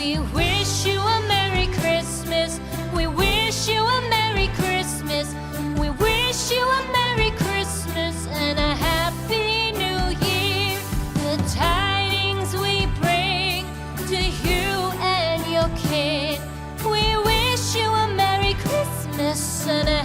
We wish you a Merry Christmas. We wish you a Merry Christmas. We wish you a Merry Christmas and a Happy New Year. The tidings we bring to you and your kin. We wish you a Merry Christmas and a